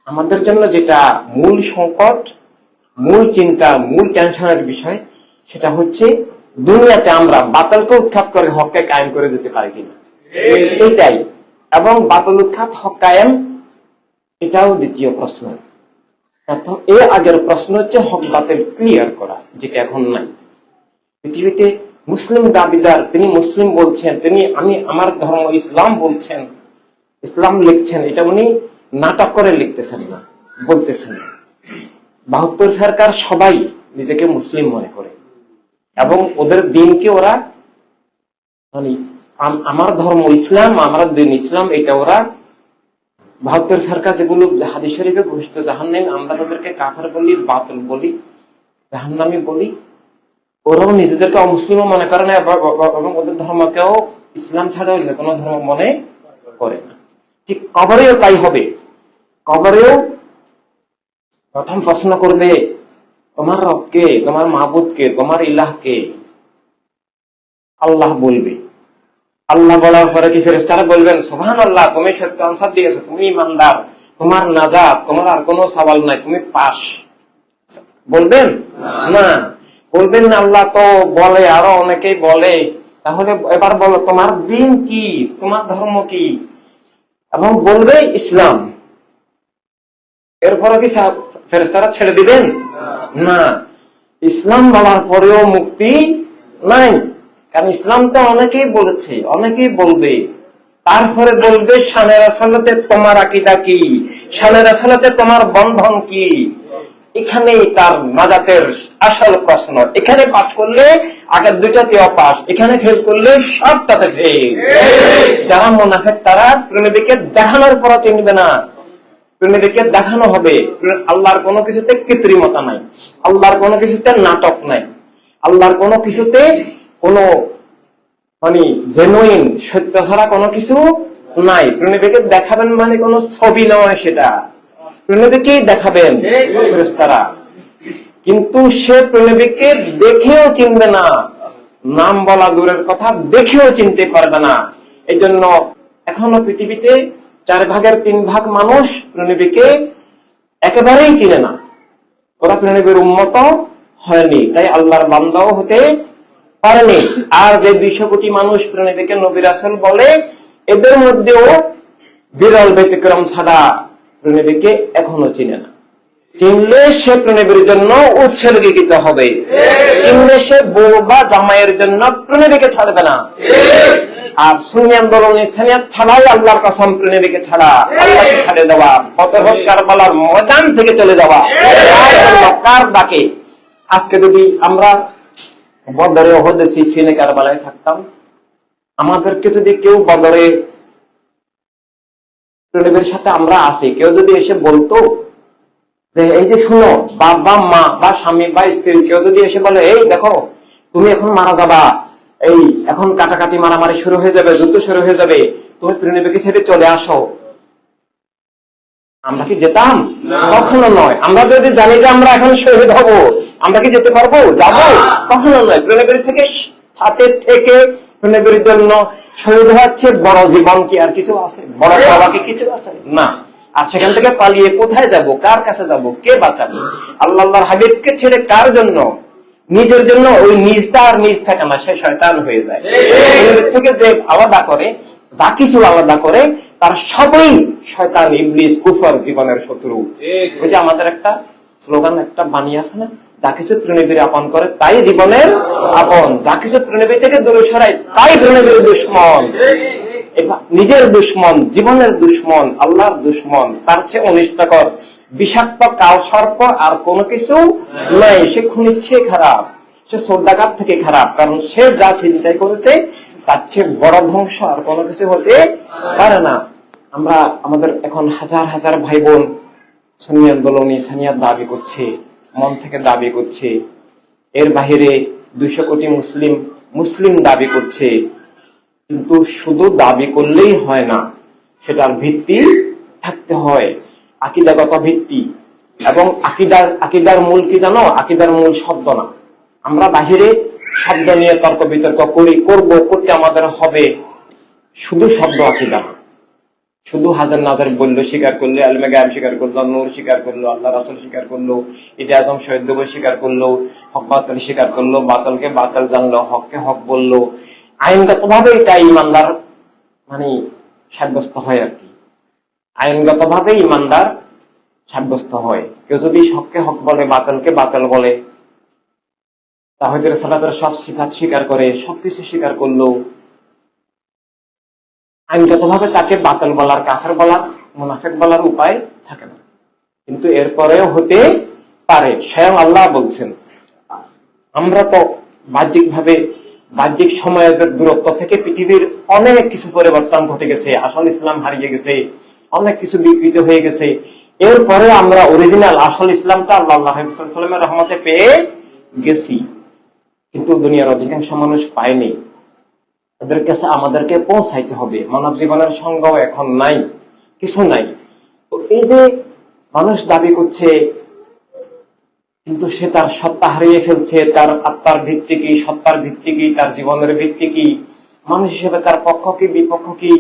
আমাদের জন্য যেটা মূল সংকট, মূল চিন্তা, মূল টেনশনের বিষয়, সেটা হচ্ছে দুনিয়াতে আমরা বাতিলকে উৎখাত করে হককে কায়েম করে যেতে পারি কিনা, এইটাই। এবং বাতিল উৎখাত হক কায়েম, এটাও দ্বিতীয় প্রশ্ন। প্রথম এর আগের প্রশ্ন হচ্ছে হক বাতিল ক্লিয়ার করা, যেটা এখন নাই। পৃথিবীতে মুসলিম দাবিদার, তিনি মুসলিম বলছেন, তিনি আমার ধর্ম ইসলাম বলছেন, ইসলাম লিখছেন, এটা উনি নাটক করে লিখতেছেন না, বলতেছেন না। 72 ফেরকার সবাই নিজেকে মুসলিম মনে করে এবং ওদের দিনকে ওরা মানে আমার ধর্ম ইসলাম, আমার দিন ইসলাম, এটা ওরা 72 ফেরকা যেগুলো হাদিস শরীফে ঘোষিত জাহান্নামী, আমরা তাদেরকে কাফের বলি, বাতিল বলি, জাহান্নামী বলি, ওরাও নিজেদেরকে অমুসলিমও মনে করে না এবং ওদের ধর্মকেও ইসলাম ছাড়া অন্য কোনো ধর্ম মনে করে না। ঠিক কবরেও তাই হবে। কবরেও প্রথম প্রশ্ন করবে, তোমার রবকে, তোমার মাহবুদকে, তোমার ইলাহকে? আল্লাহ বলবে। আল্লাহ বলার পরে কি ফেরেশতারা বলবেন, সুবহানাল্লাহ, তুমি সত্য আনসার দিয়েছো, তুমি ইমানদার, তোমার নাজাত, তোমার আর কোনো সওয়াল নাই, তুমি পাস? বলবেন না, বলবেন না। আল্লাহ তো বলে, আরো অনেকেই বলে। তাহলে এবার বলো, তোমার দিন কি, তোমার ধর্ম কি? এবং বলবে ইসলাম। এরপরে কি ফেরেশতারা ছেড়ে দিবেন? না। ইসলাম বলার পরেও মুক্তি নাই, কারণ ইসলাম তো অনেকেই বলেছে, অনেকেই বলবে। তারপরে বলবে শানে রাসালাতে তোমার আকীদা কি, শানে রাসালাতে তোমার বন্ধন কি। এখানেই তার নাজাতের আসল প্রশ্ন। এখানে পাস করলে আগের দুইটাতেও পাস, এখানে ফেল করলে সবটাতে ফেল। যারা মুনাফিক তারা প্রণবীকে দেখানোর পর চিনবে না, প্রণবীকে দেখানো হবে। আল্লাহর কোনো কিছুতে কৃত্রিমতা নাই, আল্লাহর কোনো কিছুতে নাটক নাই, আল্লাহর কোনো কিছুতে কোনো মানে জেনুইন সত্য ছাড়া কোনো কিছু নাই। প্রণবীকে দেখাবেন মানে কোনো ছবি নয়, সেটা প্রণবীকেই দেখাবেন ফেরেশতারা। কিন্তু সে প্রণবীকে দেখেও চিনবে না, নাম বলা দূরের কথা, দেখেও চিনতে পারবে না। এই জন্য এখনো পৃথিবীতে 4 ভাগের 3 ভাগ মানুষ প্রণবীকে একেবারেই চিনে না। ওরা প্রণবীর উম্মত হয়নি, তাই আল্লাহর বান্দাও হতে পারেনি। আর যে 200 কোটি মানুষ প্রণবীকে নবী রাসূল বলে, এদের মধ্যেও বিরল ব্যতিক্রম ছাড়া প্রণবীকে এখনো চিনে না। চিনলে সে প্রণবীর জন্য উৎসর্গীকৃত হবে, চিনলে সে বউ বা জামাইয়ের জন্য প্রণবীকে ছাড়বে না। আর সুন্নি আন্দোলন ইনসানিয়াত ছাড়াই আল্লাহর কসম, প্রণবীকে ছাড়া আল্লাহকে ছেড়ে দেওয়া, বদর কারবালার ময়দান থেকে চলে যাওয়া, কার ডাকে? আজকে যদি আমরা বদরে, উহুদে, সিফিনে, কারবালায় থাকতাম, আমাদেরকে যদি কেউ বদরে প্রণবীর সাথে আমরা আসি, কেউ যদি এসে বলতো যে এই যে শুনো, বাবা মা বা স্বামী বা স্ত্রী কেউ যদি এসে বলে, এই দেখো তুমি এখন মারা যাবা, এই এখন কাটাকাটি মারামারি শুরু হয়ে যাবে, যুদ্ধ শুরু হয়ে যাবে, তুমি প্রণবীকে ছেড়ে চলে আসো, আমরা কি যেতাম? কখনো নয়। আমরা যদি জানি যে আমরা এখন শহীদ হব, আমরা কি যেতে পারবো? যাবো? কখনো নয়। প্রণবীর থেকে সাথে থেকে প্রণবীর জন্য শহীদ হচ্ছে বড় জীবন কি আর কিছু আছে? বড় বাবা কি কিছু আছে? না। আর সেখান থেকে পালিয়ে কোথায় যাব? কার কাছে যাব? কে বাঁচাবে? আল্লাহর হাবিবকে ছেড়ে কার জন্য? নিজের জন্য। ওই নিজটা আর নিজ থাকে না, সে শয়তান হয়ে যায়। প্রণবীর থেকে যে আলাদা করে, যা কিছু আলাদা করে, তার সবই শয়তান, ইবলিস, কুফর, জীবনের শত্রু। ওই যে আমাদের একটা স্লোগান, একটা বাণী আছে না, যা কিছু প্রণবীর আপন করে তাই জীবনের আপন, যা কিছু প্রণবী থেকে দূরে সরাই তাই প্রণবীর দুশ্মন। নিজের দুশ্মন, জীবনের দুশ্মন, আল্লাহর দুশ্মন, তার চেয়ে অনিষ্টকর বিষাক্ত কাল সর্প আর কোনো কিছু নাই। সে খুনির চেয়ে খারাপ, সে চোর ডাকাত থেকে খারাপ, কারণ সে যা চিন্তাই করেছে তার চেয়ে বড় ধ্বংস আর কোনো কিছু হতে পারে না। আমরা আমাদের এখন হাজার হাজার ভাই বোন সুন্নি আন্দোলন ইনসানিয়াত দাবি করছে, মন থেকে দাবি করছে। এর বাহিরে 200 কোটি মুসলিম দাবি করছে। কিন্তু শুধু দাবি করলেই হয় না, সেটার ভিত্তি থাকতে হয়, আকীদাগত ভিত্তি। এবং আকীদার মূল কি জানো? আকীদার মূল শব্দ না। আমরা বাহিরে শব্দ নিয়ে তর্ক বিতর্ক করতে আমাদের হবে, শুধু শব্দ আকীদা না। শুধু হাজার নাজার বলল, স্বীকার করলো, আলমে গায়েব স্বীকার করলো, নূর স্বীকার করলো, আল্লাহ রাসূল স্বীকার করলো, ঈদে আজম শহীদ দিবস স্বীকার করলো, হক বাতিল স্বীকার করলো, বাতিলকে বাতিল জানলো, হককে হক বললো, আইনগত ভাবে এটা ইমানদার মানে সাব্যস্ত হয় আর কি। আইনগত ভাবে ইমানদার সাব্যস্ত হয়। কেউ যদি হককে হক বলে, বাতিলকে বাতিল বলে, তাওহীদের সালাতের সব সিফাত স্বীকার করে, সবকিছু স্বীকার করলো, আইনগত ভাবে তাকে বাতিল বলার, কাফের বলার, মুনাফিক বলার উপায় থাকে না। কিন্তু এরপরেও হতে পারে। স্বয়ং আল্লাহ বলছেন, আমরা তো বাহ্যিক ভাবে, বাহ্যিক সময়ের দূরত্ব থেকে পৃথিবীর অনেক কিছু পরিবর্তন ঘটে গেছে, আসল ইসলাম হারিয়ে গেছে, অনেক কিছু বিকৃত হয়ে গেছে, এরপরে আমরা অরিজিনাল আসল ইসলামটা আল্লাহ সাল্লামের রহমতে পেয়ে গেছি। কিন্তু দুনিয়ার অধিকাংশ মানুষ পায়নি। ওদের কাছে আমাদেরকে পৌঁছাইতে হবে। মানব জীবনের সঙ্গ এখন নাই, কিছু নাই। তো এই যে মানুষ দাবি করছে, কিন্তু সে তার সত্তা হারিয়ে ফেলছে, তার আত্মার ভিত্তি কি, সত্তার ভিত্তি কি, তার জীবনের ভিত্তি কি, মানুষ হিসেবে তার পক্ষ কি বিপক্ষ কি,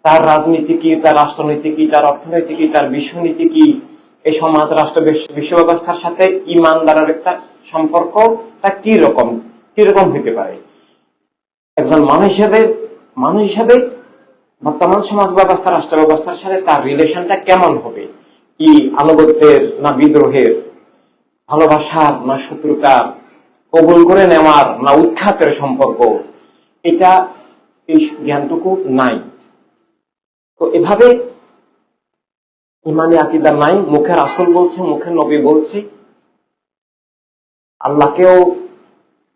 তার রাজনীতি কি, তার রাষ্ট্রনীতি কি, তার অর্থনীতি কি, তার বিশ্বনীতি কি, এই সমাজ রাষ্ট্র বিশ্ব ব্যবস্থার সাথে ইমানদারের একটা সম্পর্কটা কিরকম হইতে পারে। একজন মানুষ হিসেবে বর্তমান সমাজ ব্যবস্থা, রাষ্ট্র ব্যবস্থার সাথে তার রিলেশনটা কেমন হবে? কি আনুগত্যের না বিদ্রোহের, ভালোবাসার না শত্রুতার, কবুল করে নেওয়ার না উৎখাতের সম্পর্ক, এটা এই জ্ঞানটুকু নাই। তো এভাবে ইমানি আকীদা নাই। মুখে রাসূল বলছে, মুখে নবী বলছে, আল্লাহকেও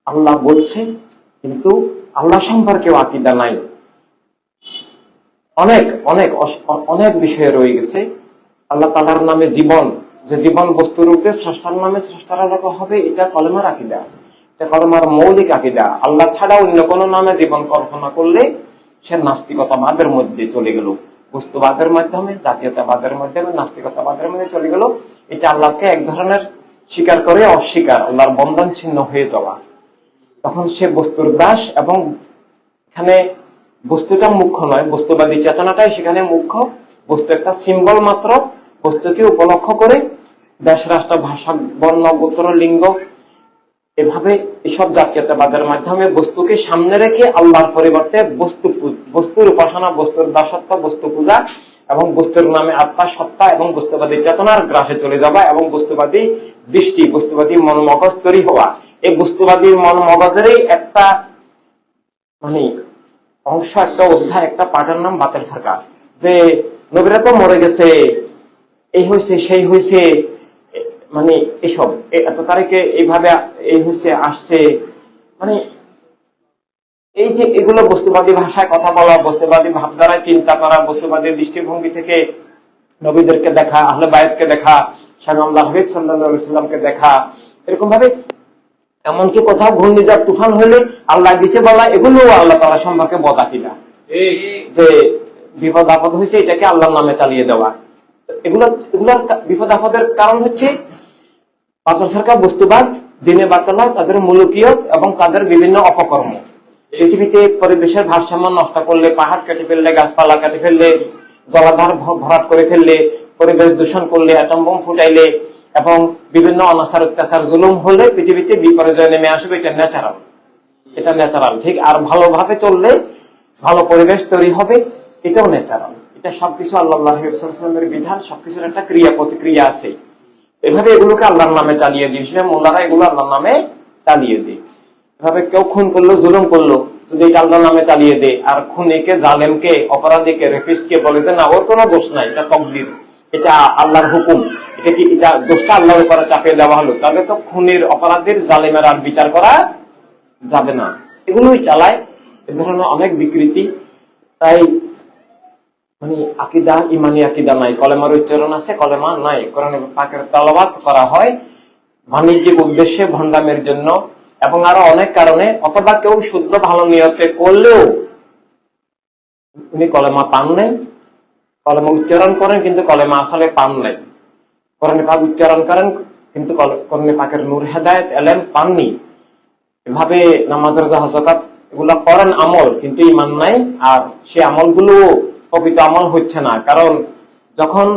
আল্লাহ বলছে, কিন্তু আল্লাহ সম্পর্কেও আকীদা নাই। অনেক অনেক অনেক বিষয় রয়ে গেছে। আল্লাহ তাআলার নামে জীবন, যে জীবন বস্তুর রূপে স্রষ্টার নামে স্রষ্টার আলাদা হবে, এটা কলেমার আকীদা, এটা কলেমার মৌলিক আকীদা। আল্লাহ ছাড়া অন্য কোন নামে জীবন কল্পনা করলে সে নাস্তিকতাবাদের মধ্যে চলে গেল, বস্তুবাদের মাধ্যমে, জাতীয়তাবাদের মাধ্যমে, নাস্তিকতাবাদের মধ্যে চলে গেল। এটা আল্লাহকে এক ধরনের স্বীকার করে অস্বীকার, আল্লাহর বন্ধন ছিন্ন হয়ে যাওয়া। তখন সে বস্তুর দাস, এবং এখানে বস্তুটা মুখ্য নয়, বস্তুবাদী চেতনাটাই সেখানে মুখ্য। বস্তু একটা সিম্বল মাত্র। বস্তুকে উপলক্ষ করে দেশ, রাষ্ট্র, ভাষা, বর্ণ, গোত্র, লিঙ্গ, এভাবে এসব জাতীয়তাবাদের মাধ্যমে বস্তুকে সামনে রেখে আল্লাহর পরিবর্তে বস্তুর উপাসনা, বস্তুর দাসত্ব, বস্তু পূজা, এবং বস্তুর নামে আত্মা, সত্তা এবং বস্তুবাদী চেতনার গ্রাসে চলে যাওয়া, এবং বস্তুবাদী দৃষ্টি, বস্তুবাদী মন মগজ তৈরি হওয়া। এই বস্তুবাদী মন মগজেরই একটা মানে অংশ, একটা অধ্যায়, একটা পাঠের নাম বাতিল ফারকা। যে নবীরা তো মরে গেছে, এই হয়েছে, সেই হয়েছে, মানে এসব এত তারিখে এইভাবে এই হয়েছে, আসছে, মানে এই যে এগুলো বস্তুবাদী ভাষায় কথা বলা, বস্তুবাদী ভাবধারায় চিন্তা করা, বস্তুবাদী দৃষ্টিভঙ্গি থেকে নবীদেরকে দেখা, আহলে বায়তকে দেখা, স্বামী আল্লাহ হাবিব সাল্লাল্লাহু আলাইহি সাল্লামকে দেখা, এরকম ভাবে এমনকি কোথাও ঘূর্ণিঝড় তুফান হলে আল্লাহ দিছে বলা, এগুলো আল্লাহ তাআলা সম্পর্কে বদাকিদা, যে বিপদ আপদ হয়েছে এটাকে আল্লাহর নামে চালিয়ে দেওয়া। এগুলোর বিপদ আপদের কারণ হচ্ছে বাতিল ফিরকা, বস্তুবাদ, দিনে বাতিল, তাদের মুলুকিয়ত এবং তাদের বিভিন্ন অপকর্ম। পৃথিবীতে পরিবেশের ভারসাম্য নষ্ট করলে, পাহাড় কেটে ফেললে, গাছপালা কেটে ফেললে, জলাধার ভরাট করে ফেললে, পরিবেশ দূষণ করলে, অ্যাটম বোম ফুটাইলে, এবং বিভিন্ন অনাচার অত্যাচার জুলুম হলে পৃথিবীতে বিপর্যয় নেমে আসবে। এটা ন্যাচারাল, এটা ন্যাচারাল, ঠিক। আর ভালোভাবে চললে ভালো পরিবেশ তৈরি হবে, এটাও ন্যাচারাল। এটা সবকিছু আল্লাহ সাল্লাল্লাহু বিধান, সবকিছুর একটা ক্রিয়া প্রতিক্রিয়া আছে। এভাবে এগুলোকে আল্লাহর নামে চালিয়ে দিই, মোল্লারা এগুলো আল্লাহর নামে চালিয়ে দিই। এভাবে কেউ খুন করলো, জুলুম করলো, যদি এটা আল্লাহর নামে চালিয়ে দেয়, আর খুনিকে, জালেমকে, অপরাধীকে, রেপিস্টকে বলে যে না, ওর কোনো দোষ নাই, এটা তকদির, এটা আল্লাহর হুকুম, এটা কি, এটা দোষটা আল্লাহর উপরে চাপিয়ে দেওয়া হলো, তাহলে তো খুনির, অপরাধীর, জালেমের আর বিচার করা যাবে না। এগুলোই চালায়, এ ধরনের অনেক বিকৃতি। তাই মানে আকীদা, ইমানি আকীদা নাই। কলেমার উচ্চারণ আছে, কলেমা নাই। কোরআন পাকের তেলাওয়াত করা হয় বাণিজ্যিক উদ্দেশ্যে, ভণ্ডামের জন্য, এবং আরো অনেক কারণে। অথবা কেউ শুদ্ধ ভালো নিয়তে করলেও উনি কলেমা পান নাই, কলেমা উচ্চারণ করেন কিন্তু কলেমা আসলে পান নাই। কোরআন পাক উচ্চারণ করেন কিন্তু কোরআন পাকের নূর, হেদায়েত, এলেম পাননি। এভাবে নামাজের, যাকাত, এগুলা করেন আমল, কিন্তু ইমান নাই। আর সে আমলগুলো প্রকৃত আমল হচ্ছে না। কারণ যখন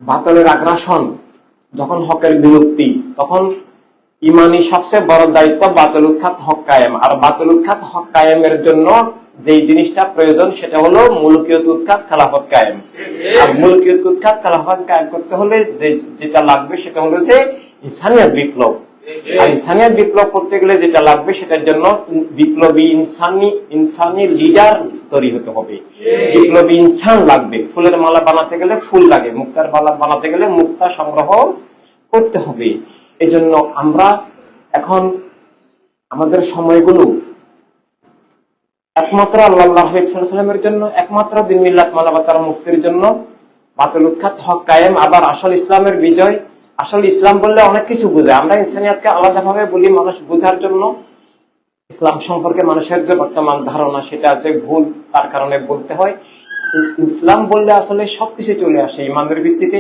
বাতিলের আগ্রাসন, যখন হকের বিলুপ্তি, তখন ইমানি সবচেয়ে বড় দায়িত্ব বাতিল উৎখাত হক কায়েম। আর বাতিল উৎখাত হক কায়েমের জন্য যেই জিনিসটা প্রয়োজন সেটা হলো মুলকিয়ত উৎখাত খেলাফত কায়েম। আর মুলকিয়ত উৎখাত খেলাফত কায়েম করতে হলে যেটা লাগবে সেটা হলো যে ইনসানিয়াত বিপ্লব। আর ইনসানিয়াত বিপ্লব করতে গেলে যেটা লাগবে সেটার জন্য বিপ্লবী ইনসানি লিডার তৈরি হতে হবে। বিপ্লবী ইনসান লাগবে। ফুলের মালা বানাতে গেলে ফুল লাগে, মুক্তার মালা বানাতে গেলে মুক্তা সংগ্রহ করতে হবে। এই জন্য আমরা এখন আমাদের সময়গুলো একমাত্র আল্লাহ হাবিব সাল্লাল্লাহু আলাইহি ওয়াসাল্লামের জন্য, একমাত্র দিন মিল্লাত মানবতার মুক্তির জন্য, বাতিল উৎখাত হক কায়েম, আবার আসল ইসলামের বিজয়। আসল ইসলাম বললে অনেক কিছু বোঝায়, আমরা ইনসানিয়াতকে আলাদাভাবে বলি মানুষ বোঝার জন্য। ইসলাম সম্পর্কে মানুষের যে বর্তমান ধারণা সেটা হচ্ছে ভুল, তার কারণে বলতে হয়। ইসলাম বললে আসলে সবকিছু চলে আসে ইমানের ভিত্তিতে,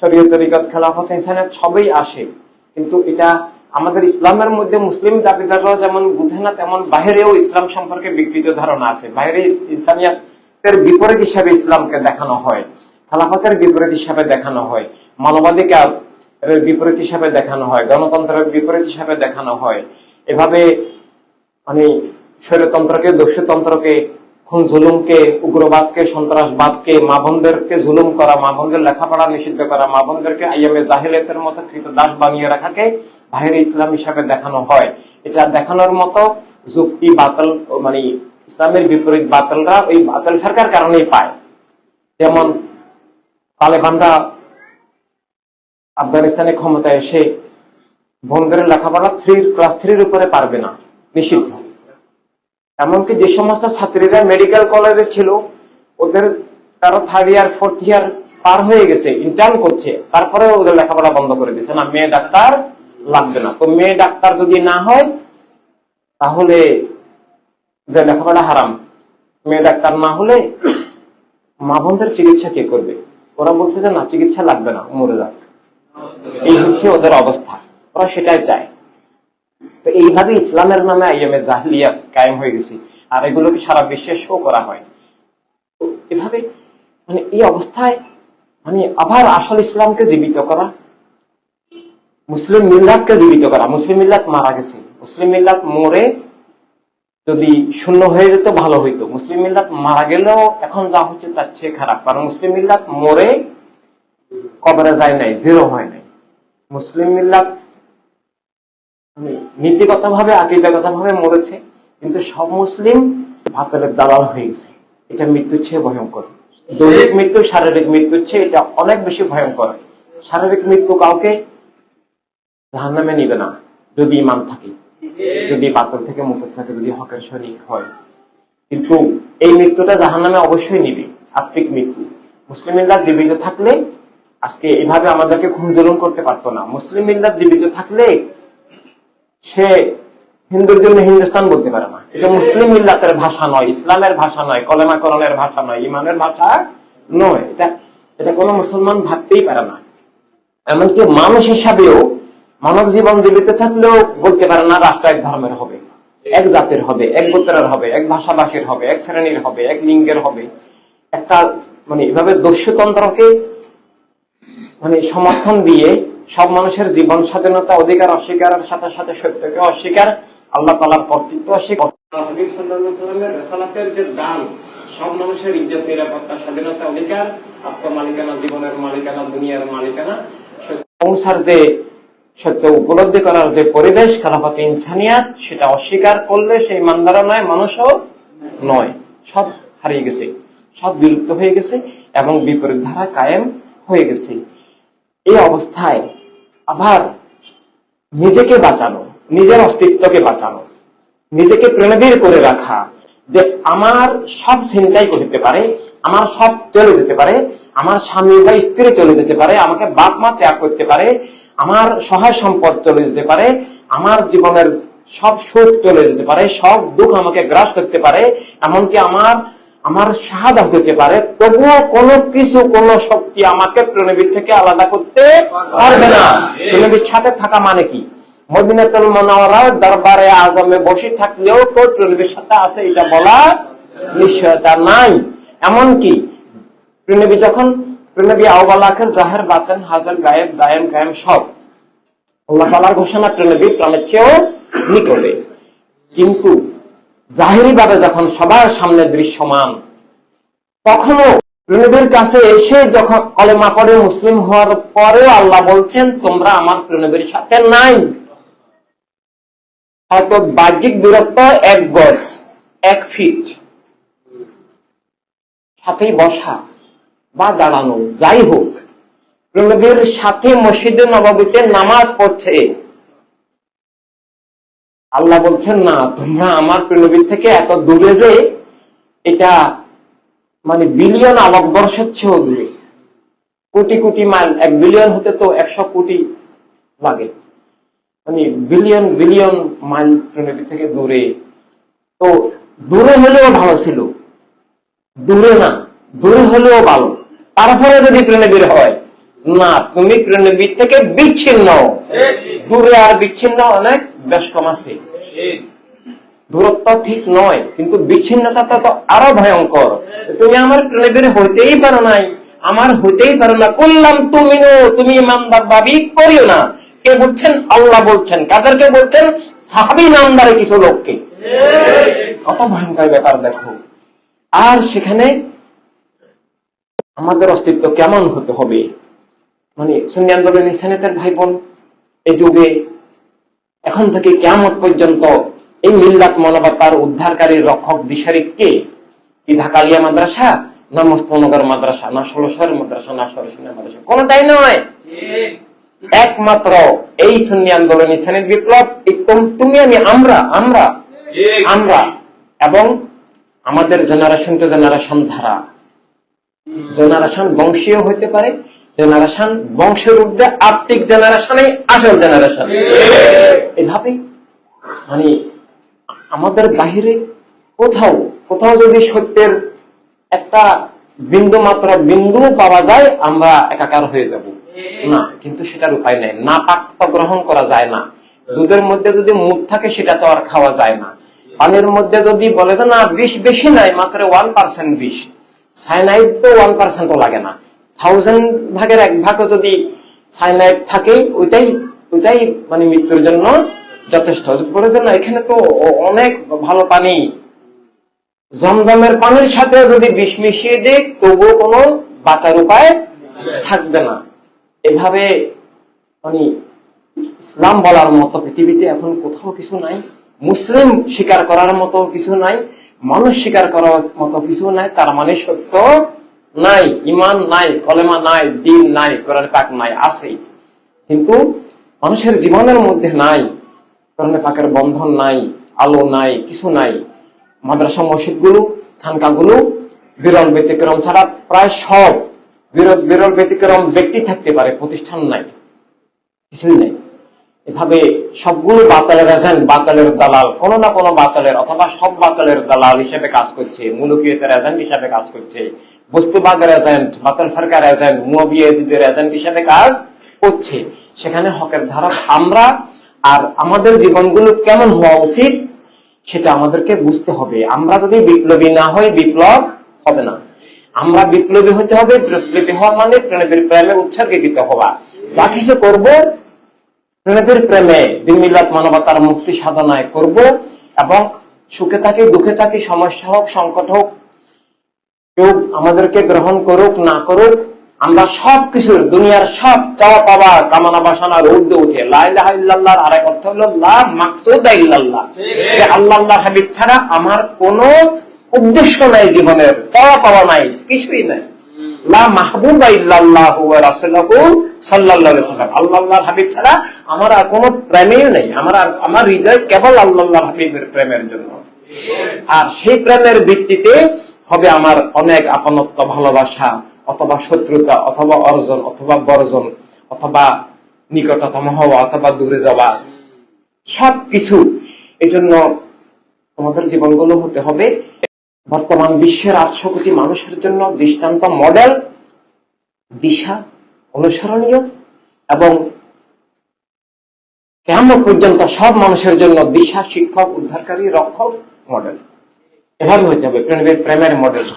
শরীয়ত, তরিকত, খেলাফত, ইনসানিয়াত সবই আসে। কিন্তু এটা আমাদের ইসলামের মধ্যে মুসলিম দাবিদাররাও যেমন বুঝে না, তেমন বাহিরেও ইসলাম সম্পর্কে বিকৃত ধারণা আছে। বাইরে ইনসানিয়াতের বিপরীত হিসাবে ইসলামকে দেখানো হয়, খেলাফতের বিপরীত হিসাবে দেখানো হয়, মানবাধিকার বিপরীত হিসাবে দেখানো হয়, গণতন্ত্রের বিপরীত হিসাবে দেখানো হয়। এভাবে মানে স্বৈরতন্ত্রকে, দস্যুতন্ত্রকে, খুন জুলুমকে, উগ্রবাদকে, সন্ত্রাসবাদকে, মা বোনদেরকে জুলুম করা, মা বোনদের লেখাপড়া নিষিদ্ধ করা, মা বোনদেরকে আইয়ামে জাহিলিয়াতের মতো কৃতদাস বানিয়ে রাখাকে বাহিরে ইসলাম হিসাবে দেখানো হয়। এটা দেখানোর মতো যুক্তি বাতিল, মানে ইসলামের বিপরীত বাতিলরা ওই বাতিল ফেরকার কারণেই পায়। যেমন তালেবানরা আফগানিস্তানে ক্ষমতায় এসে বোনদের লেখাপড়া ক্লাস 3 উপরে পারবে না, নিষিদ্ধ। এমনকি যে সমস্ত ছাত্রীরা মেডিকেল কলেজে ছিল, ওদের কারো 3rd ইয়ার 4th ইয়ার পার হয়ে গেছে, ইন্টার্ন করছে, তারপরে ওদের লেখাপড়া বন্ধ করে দিয়েছে, না মেয়ে ডাক্তার লাগবে না। তো মেয়ে ডাক্তার যদি না হয় তাহলে যে লেখাপড়া হারাম, মেয়ে ডাক্তার না হলে মা বোনদের চিকিৎসা কে করবে? ওরা বলছে যে না, চিকিৎসা লাগবে না, মরে যাক। এই হচ্ছে ওদের অবস্থা, ওরা সেটাই চায়। তো এইভাবে ইসলামের নামে আইয়ামে জাহিলিয়াত কায়েম হয়ে গেছে, আর এগুলোকে সারা বিশ্বে শো করা হয়। তো এভাবে মানে এই অবস্থায় মানে আবার আসল ইসলামকে জীবিত করা, মুসলিম মিল্লাতকে জীবিত করা। মুসলিম মিল্লাত মারা গেছে, মুসলিম মিল্লাত মরে যদি শূন্য হয়ে যেত ভালো হইতো। মুসলিম মিল্লাত মারা গেলেও এখন যা হচ্ছে তার চেয়ে খারাপ, কারণ মুসলিম মিল্লাত মরে কবরে যায় নাই, জিরো হয় নাই। মুসলিম মিল্লাত নীতিগত ভাবে, আকীদাগত ভাবে মরেছে, কিন্তু সব মুসলিম বাতিলের দালাল হয়ে গেছে। এটা মৃত্যুর চেয়ে ভয়ঙ্কর। দৈহিক মৃত্যু, শারীরিক মৃত্যুর চেয়ে এটা অনেক বেশি ভয়ঙ্কর। শারীরিক মৃত্যু কাউকে জাহান্নামে নিবে না যদি ঈমান থাকে, যদি বাতিল থেকে মুক্ত থাকে, যদি হকের সৈনিক হয়। কিন্তু এই মৃত্যুটা জাহান্নামে অবশ্যই নিবে, আত্মিক মৃত্যু। মুসলিম মিল্লাত জীবিত থাকলে আজকে এভাবে আমাদেরকে খুন জুলুম করতে পারতো না। মুসলিম মিল্লাত জীবিত থাকলে সে হিন্দুর জন্য হিন্দুস্তান বলতে পারে না। এটা মুসলিম মিল্লাতের ভাষা নয়, ইসলামের ভাষা নয়, কলেমাকরণের ভাষা নয়, ইমানের ভাষা নয়। এটা কোনো মুসলমান ভাবতেই পারে না। এমনকি মানুষ হিসাবেও মানব জীবন জীবিত থাকলেও বলতে পারে না রাষ্ট্র এক ধর্মের হবে, এক জাতির হবে, এক গোত্রের হবে, এক ভাষাভাষীর হবে, এক শ্রেণীর হবে, এক লিঙ্গের হবে। একটা মানে এভাবে দস্যুতন্ত্রকে মানে সমর্থন দিয়ে সব মানুষের জীবন স্বাধীনতা অধিকার অস্বীকারের সাথে সাথে সত্যকে অস্বীকার, আল্লাহ তাআলার কর্তৃত্ব অস্বীকার, হাবিব সাল্লাল্লাহু আলাইহি ওয়াসাল্লামের রিসালাতের যে দান, সব মানুষের ইজ্জত, নিরাপত্তা, স্বাধীনতা, অধিকার, আত্মমালিকানা, জীবনের মালিকানা, দুনিয়ার মালিকানা, সংসার যে সত্য উপলব্ধি করার যে পরিবেশ, খেলাফতে ইনসানিয়াত, সেটা অস্বীকার করলে সেই ইমানদারও নয়, মানুষও নয়। সব হারিয়ে গেছে, সব বিলুপ্ত হয়ে গেছে এবং বিপরীত ধারা কায়েম হয়ে গেছে। এই অবস্থায় আবার নিজেকে বাঁচানো, নিজের অস্তিত্বকে বাঁচানো, নিজেকে প্রেমবীর করে রাখা, যে আমার সব চিন্তাই করতে পারে, আমার সব চলে যেতে পারে, আমার স্বামী বা স্ত্রী চলে যেতে পারে, আমাকে বাপ মা ত্যাগ করতে পারে, আমার সহায় সম্পদ চলে যেতে পারে, আমার জীবনের সব সুখ চলে যেতে পারে, সব দুঃখ আমাকে গ্রাস করতে পারে, এমনকি আমার শাহাদাত হতে পারে, তবুও কোনো কিছু, কোনো শক্তি আমাকে প্রেমবীর থেকে আলাদা করতে পারবে না। প্রেমবীর সাথে থাকা মানে কি? মদিনাতুল মুনাওয়ারার দরবারে আজমে বসে থাকলেও তো প্রেমবীর সাথে আছে এটা বলা নিশ্চয়তা নাই। এমনকি প্রেনবী যখন প্রেনবী আউয়াল আখির জাহের বাতেন হাজার গায়েব দায়েম কায়েম সব আল্লাহ তাআলার ঘোষণা প্রেনবী প্রাণের চেয়েও নিকটে, কিন্তু জাহেরি ভাবে যখন সবার সামনে দৃশ্যমান, তখনও প্রেনবীর কাছে এসে যখন কলেমা পড়ে মুসলিম হওয়ার পরেও আল্লাহ বলছেন তোমরা আমার প্রেনবীর সাথে নাই। হয়তো বাহ্যিক দূরত্ব 1 গজ 1 ফিট, সাথেই বসা বা দাঁড়ানো যাই হোক, প্রেনবীর সাথে মসজিদে নববীতে নামাজ পড়ছে, আল্লাহ বলছেন না তোমরা আমার প্রেনবীর থেকে এত দূরে যে এটা মানে বিলিয়ন আলোকবর্ষের চেয়েও দূরে, কোটি কোটি মাইল, 1 বিলিয়ন হতে তো 100 কোটি লাগে, মানে বিলিয়ন বিলিয়ন মাইল প্রেনবী থেকে দূরে। তো দূরে হলেও ভালো ছিল, দূরে না দূরে হলেও ভালো, তারপরে যদি প্রেনবীর হয় না, তুমি প্রেনবীর থেকে বিচ্ছিন্ন। দূরে আর বিচ্ছিন্ন অনেক বেশ কম আছে, দূরত্ব ঠিক নয়, কিন্তু বিচ্ছিন্নতা তো আরো ভয়ঙ্কর। তুমি আমার প্রেনবীর হইতেই পারো নাই, আমার হইতেই পারো না, করলাম তুমি ইমানদার দাবি করিও না। কে বলছেন? আল্লাহ বলছেন। কাদেরকে বলছেন? সাহাবী নামদারে কিছু লোককে। কত ভয়ঙ্কর ব্যাপার দেখো। আর সেখানে আমাদের অস্তিত্ব কেমন হতে হবে, মানে সুন্নি আন্দোলন ইনসানিয়তের ভাই বোন, এই যুগে এখন থেকে কিয়ামত পর্যন্ত এই মিল্লাত মানবতার উদ্ধারকারী রক্ষক দিশারি কে? কি ঢাকা আলিয়া মাদ্রাসা, না মুস্তফানগর মাদ্রাসা, না ষোলশহর মাদ্রাসা, না সরসিনা মাদ্রাসা? কোনটাই নয়, একমাত্র এই সুন্নি আন্দোলন ইসলামিক বিপ্লব। তুমি আমি, আমরা আমরা আমরা এবং আমাদের জেনারেশন টু জেনারেশন ধারা, জেনারেশন বংশীয় হইতে পারে, জেনারেশন বংশের ঊর্ধ্বে আত্মিক জেনারেশনই আসল জেনারেশন। এভাবেই মানে আমাদের বাহিরে কোথাও কোথাও যদি সত্যের একটা বিন্দু মাত্র বিন্দু পাওয়া যায়, আমরা একাকার হয়ে যাব না, কিন্তু সেটার উপায় নেই। না পাক তো গ্রহণ করা যায় না, দুধের মধ্যে যদি মুখ থাকে সেটা তো আর খাওয়া যায় না। পানির মধ্যে যদি বলে যে না বিষ বেশি নাই, মাত্র 1% বিষ, সাইনাইড তো 1% লাগে না, 1000 ভাগের 1 ভাগও যদি সাইনাইড থাকে, ওইটাই ওইটাই মানে মৃত্যুর জন্য যথেষ্ট। বলেছেন না এখানে তো অনেক ভালো পানি, জমজমের পানির সাথে যদি বিষ মিশিয়ে দিক তবুও কোনো বাঁচার উপায় থাকবে না। এভাবে মানে ইসলাম বলার মতো পৃথিবীতে এখন কোথাও কিছু নাই, মুসলিম স্বীকার করার মতো কিছু নাই, মানুষ স্বীকার করার মতো কিছু নাই। তার মানে সত্য নাই, ইমান নাই, কলেমা নাই, দ্বীন নাই, কোরআন পাক নাই, আছেই কিন্তু মানুষের জীবনের মধ্যে নাই, কোরআন পাকের বন্ধন নাই, আলো নাই, কিছু নাই। মাদ্রাসা মসজিদগুলো, খানকাগুলো বিরল ব্যতিক্রম ছাড়া প্রায় সব বিরল ব্যতিক্রম ব্যক্তি থাকতে পারে, প্রতিষ্ঠান নাই, কিছুই নাই। এভাবে সবগুলো বাতালের এজেন্ট, বাতালের দালাল, কোন না কোনো বাতালের অথবা সব বাতালের দালাল হিসেবে কাজ করছে, মুলুকিয়তের এজেন্ট হিসেবে কাজ করছে, বস্তুবাদের এজেন্ট, বাতাল ফারকার এজেন্ট, মুয়াবিয়াজিদের এজেন্ট হিসেবে কাজ করছে। সেখানে হকের ধারক আমরা, আর আমাদের জীবনগুলো কেমন হওয়া উচিত সেটা আমাদেরকে বুঝতে হবে। আমরা যদি বিপ্লবী না হই, বিপ্লব হবে না। আমরা বিপ্লবী হতে হবে। বিপ্লবী হওয়া মানে প্রেমের প্রেমে উৎসর্গীকৃত হওয়া। যা কিছু করব প্রেমের প্রেমে, দিন মিলাত মানবতার মুক্তি সাধনায় করব, এবং সুখে থাকি দুঃখে থাকি, সমস্যা হোক সংকট হোক, কেউ আমাদেরকে গ্রহণ করুক না করুক, আমরা সবকিছুর দুনিয়ার সব চাওয়া পাওয়া কামনা বাসনার ঊর্ধ্বে উঠে লা ইলাহা ইল্লাল্লাহর আরেক অর্থ হলো লা মাকসুদা ইল্লাল্লাহ, যে আল্লাহর হাবিব ছাড়া আমার কোনো উদ্দেশ্য নাই, জীবনের চাওয়া পাওয়া নাই, কিছুই নাই। লা মাহবুবা ইল্লাল্লাহু ওয়া রাসূলুহু সাল্লাল্লাহু আলাইহি ওয়াসাল্লাম, আল্লাহর হাবিব ছাড়া আমার আর কোনো প্রেমই নেই। আমার হৃদয় কেবল আল্লাহর হাবিবের প্রেমের জন্য। আর সেই প্রেমের ভিত্তিতে হবে আমার অনেক আপনত্ব, ভালোবাসা, অথবা শত্রুতা, অথবা অর্জন, অথবা বর্জন, অথবা নিকটতম হওয়া, অথবা দূরে যাওয়া, সবকিছু। এই জন্য তোমাদের জীবনগুলো হতে হবে বর্তমান বিশ্বের 800 কোটি মানুষের জন্য দৃষ্টান্ত, মডেল, দিশা, অনুসরণীয়, এবং কিয়ামত পর্যন্ত সব মানুষের জন্য দিশা, শিক্ষক, উদ্ধারকারী, রক্ষক, মডেল। এভাবে হতে হবে প্রেমের মডেল।